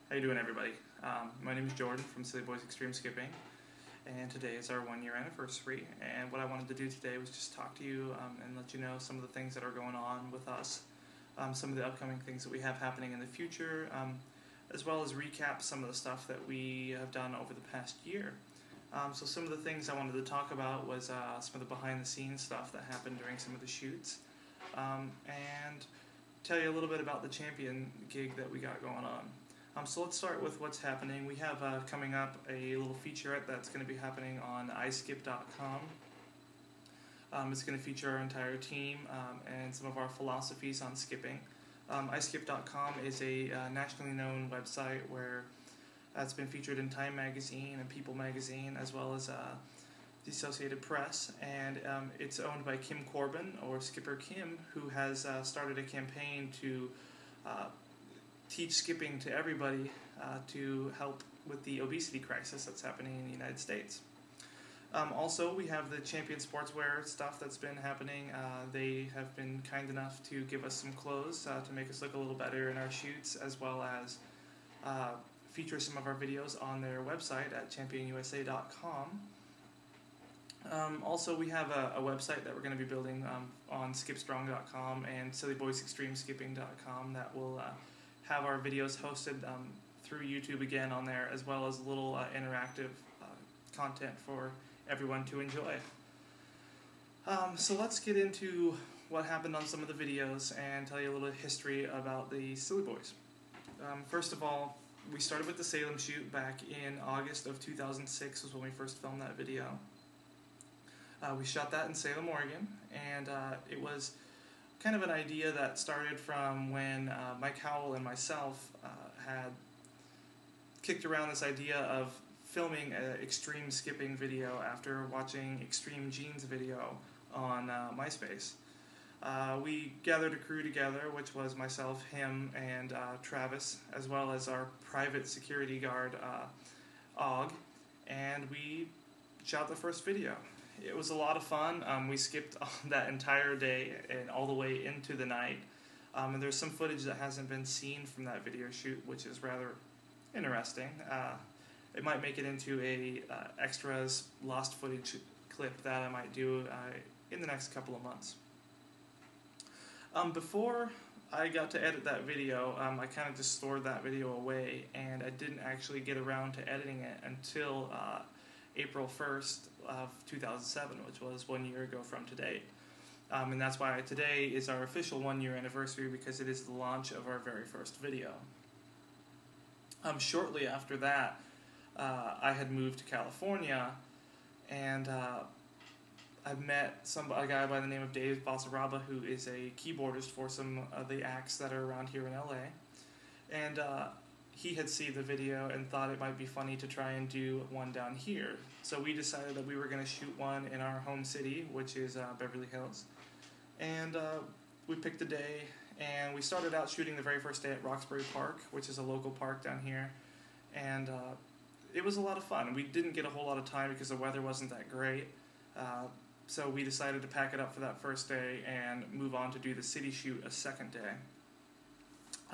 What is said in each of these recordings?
How you doing, everybody? My name is Jordan from Silly Boys Extreme Skipping, and today is our 1 year anniversary. And what I wanted to do today was just talk to you and let you know some of the things that are going on with us, some of the upcoming things that we have happening in the future, as well as recap some of the stuff that we have done over the past year. So some of the things I wanted to talk about was some of the behind-the-scenes stuff that happened during some of the shoots, and tell you a little bit about the champion gig that we got going on. So let's start with what's happening. We have coming up a little featurette that's going to be happening on iskip.com. It's going to feature our entire team and some of our philosophies on skipping. iskip.com is a nationally known website where it's been featured in Time Magazine and People Magazine, as well as the Associated Press, and it's owned by Kim Corbin, or Skipper Kim, who has started a campaign to teach skipping to everybody to help with the obesity crisis that's happening in the United States. Also, we have the Champion Sportswear stuff that's been happening. They have been kind enough to give us some clothes to make us look a little better in our shoots, as well as feature some of our videos on their website at championusa.com. Also, we have a website that we're going to be building on skipstrong.com and sillyboysextremeskipping.com that will have our videos hosted through YouTube again on there, as well as little interactive content for everyone to enjoy. So let's get into what happened on some of the videos and tell you a little history about the Silly Boys. First of all, we started with the Salem shoot back in August of 2006 was when we first filmed that video. We shot that in Salem, Oregon, and it was kind of an idea that started from when Mike Howell and myself had kicked around this idea of filming an extreme skipping video after watching Extreme Jeans video on MySpace. We gathered a crew together, which was myself, him, and Travis, as well as our private security guard, Og, and we shot the first video. It was a lot of fun. We skipped that entire day and all the way into the night. And there's some footage that hasn't been seen from that video shoot, which is rather interesting. It might make it into a extras lost footage clip that I might do in the next couple of months. Before I got to edit that video, I kind of just stored that video away, and I didn't actually get around to editing it until April 1st of 2007, which was 1 year ago from today. And that's why today is our official 1 year anniversary, because it is the launch of our very first video. Shortly after that, I had moved to California, and I met a guy by the name of Dave Basaraba, who is a keyboardist for some of the acts that are around here in LA. And he had seen the video and thought it might be funny to try and do one down here. So we decided that we were going to shoot one in our home city, which is Beverly Hills. And we picked a day, and we started out shooting the very first day at Roxbury Park, which is a local park down here. And it was a lot of fun. We didn't get a whole lot of time because the weather wasn't that great. So we decided to pack it up for that first day and move on to do the city shoot a second day.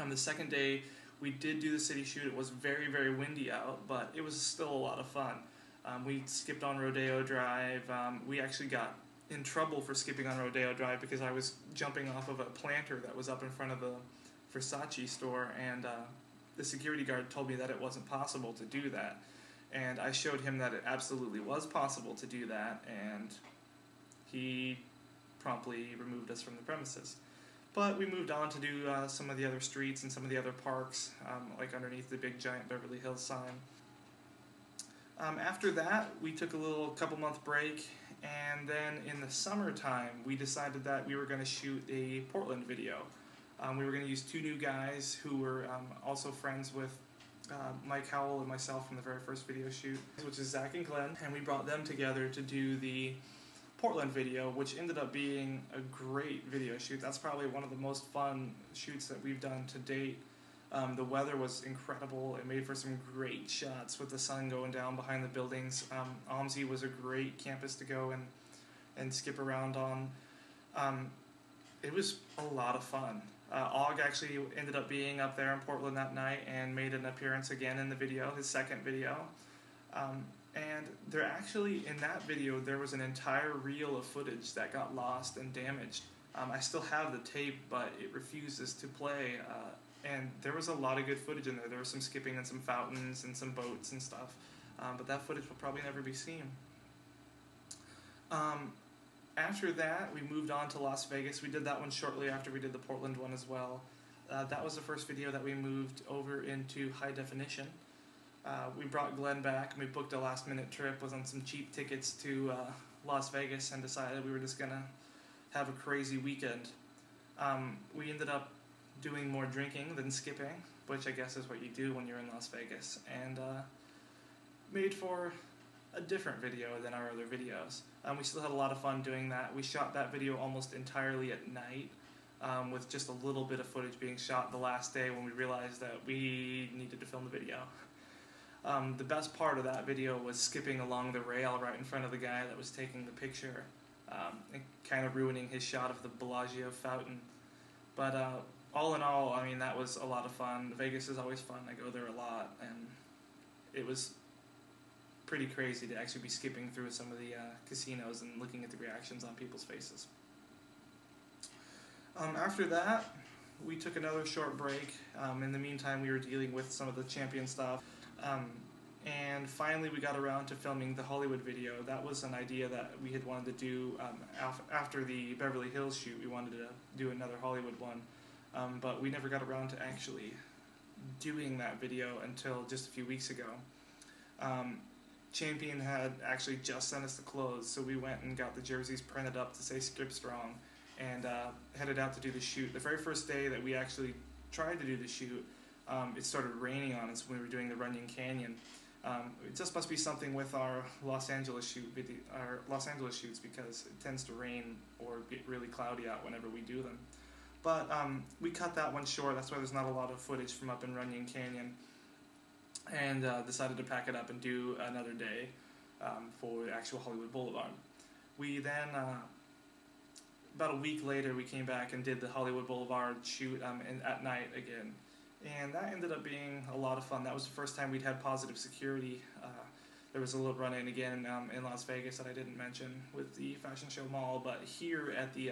The second day, we did do the city shoot. It was very, very windy out, but it was still a lot of fun. We skipped on Rodeo Drive. We actually got in trouble for skipping on Rodeo Drive because I was jumping off of a planter that was up in front of the Versace store, and the security guard told me that it wasn't possible to do that. And I showed him that it absolutely was possible to do that, and he promptly removed us from the premises. But we moved on to do some of the other streets and some of the other parks, like underneath the big giant Beverly Hills sign. After that, we took a couple month break, and then in the summertime, we decided that we were going to shoot a Portland video. We were going to use two new guys who were also friends with Mike Howell and myself from the very first video shoot, which is Zach and Glenn, and we brought them together to do the Portland video, which ended up being a great video shoot. That's probably one of the most fun shoots that we've done to date. The weather was incredible. It made for some great shots with the sun going down behind the buildings. OMSI was a great campus to go and skip around on. it was a lot of fun. Og actually ended up being up there in Portland that night and made an appearance again in the video, his second video. And there actually, in that video, there was an entire reel of footage that got lost and damaged. I still have the tape, but it refuses to play. And there was a lot of good footage in there. There was some skipping and some fountains and some boats and stuff. But that footage will probably never be seen. After that, we moved on to Las Vegas. We did that one shortly after we did the Portland one as well. That was the first video that we moved over into high definition. We brought Glenn back and we booked a last minute trip with on some cheap tickets to Las Vegas and decided we were just gonna have a crazy weekend. We ended up doing more drinking than skipping, which I guess is what you do when you're in Las Vegas, and made for a different video than our other videos. We still had a lot of fun doing that. We shot that video almost entirely at night, with just a little bit of footage being shot the last day when we realized that we needed to film the video. The best part of that video was skipping along the rail right in front of the guy that was taking the picture, and kind of ruining his shot of the Bellagio fountain. But all in all, I mean, that was a lot of fun. Vegas is always fun. I go there a lot, and it was pretty crazy to actually be skipping through some of the casinos and looking at the reactions on people's faces. After that, we took another short break. In the meantime, we were dealing with some of the Champion stuff. And finally we got around to filming the Hollywood video. That was an idea that we had wanted to do after the Beverly Hills shoot. We wanted to do another Hollywood one, but we never got around to actually doing that video until just a few weeks ago. Champion had actually just sent us the clothes, so we went and got the jerseys printed up to say Skip Strong and headed out to do the shoot. The very first day that we actually tried to do the shoot, it started raining on us when we were doing the Runyon Canyon. It just must be something with our Los Angeles shoots, because it tends to rain or get really cloudy out whenever we do them. But we cut that one short. That's why there's not a lot of footage from up in Runyon Canyon, and decided to pack it up and do another day for the actual Hollywood Boulevard. We then, about a week later, we came back and did the Hollywood Boulevard shoot at night again. And that ended up being a lot of fun. That was the first time we'd had positive security. There was a little run-in again in Las Vegas that I didn't mention with the Fashion Show Mall, but here at the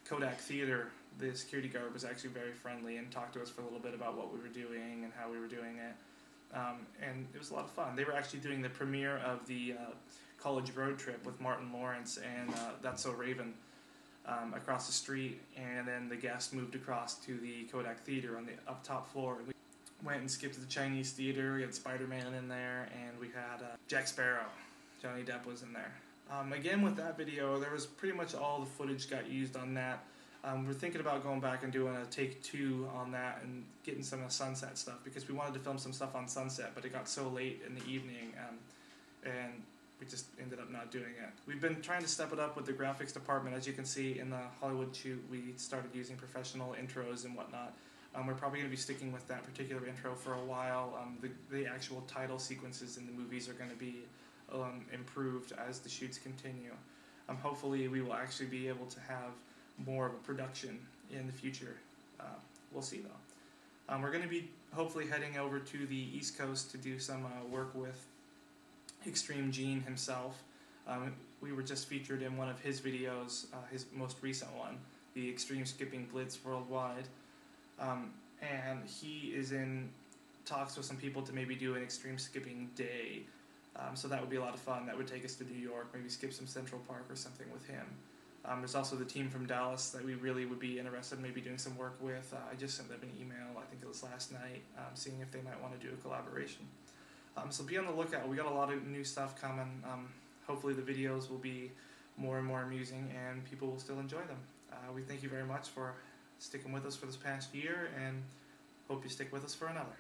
Kodak Theater, the security guard was actually very friendly and talked to us for a little bit about what we were doing and how we were doing it. And it was a lot of fun. They were actually doing the premiere of the College Road Trip with Martin Lawrence and That's So Raven across the street, and then the guest moved across to the Kodak Theater on the up top floor. We went and skipped to the Chinese Theater. We had Spider-Man in there, and we had Jack Sparrow. Johnny Depp was in there. Again, with that video, there was pretty much all the footage got used on that. We're thinking about going back and doing a take 2 on that and getting some of the sunset stuff, because we wanted to film some stuff on sunset, but it got so late in the evening, and we just ended up not doing it. We've been trying to step it up with the graphics department. As you can see in the Hollywood shoot, we started using professional intros and whatnot. We're probably going to be sticking with that particular intro for a while. The actual title sequences in the movies are going to be improved as the shoots continue. Hopefully we will actually be able to have more of a production in the future. We'll see though. We're going to be hopefully heading over to the East Coast to do some work with Extreme Gene himself. We were just featured in one of his videos, his most recent one, the Extreme Skipping Blitz Worldwide. And he is in talks with some people to maybe do an Extreme Skipping Day. So that would be a lot of fun. That would take us to New York, maybe skip some Central Park or something with him. There's also the team from Dallas that we really would be interested in maybe doing some work with. I just sent them an email, I think it was last night, seeing if they might want to do a collaboration. So be on the lookout. We got a lot of new stuff coming. Hopefully the videos will be more and more amusing and people will still enjoy them. We thank you very much for sticking with us for this past year, and hope you stick with us for another.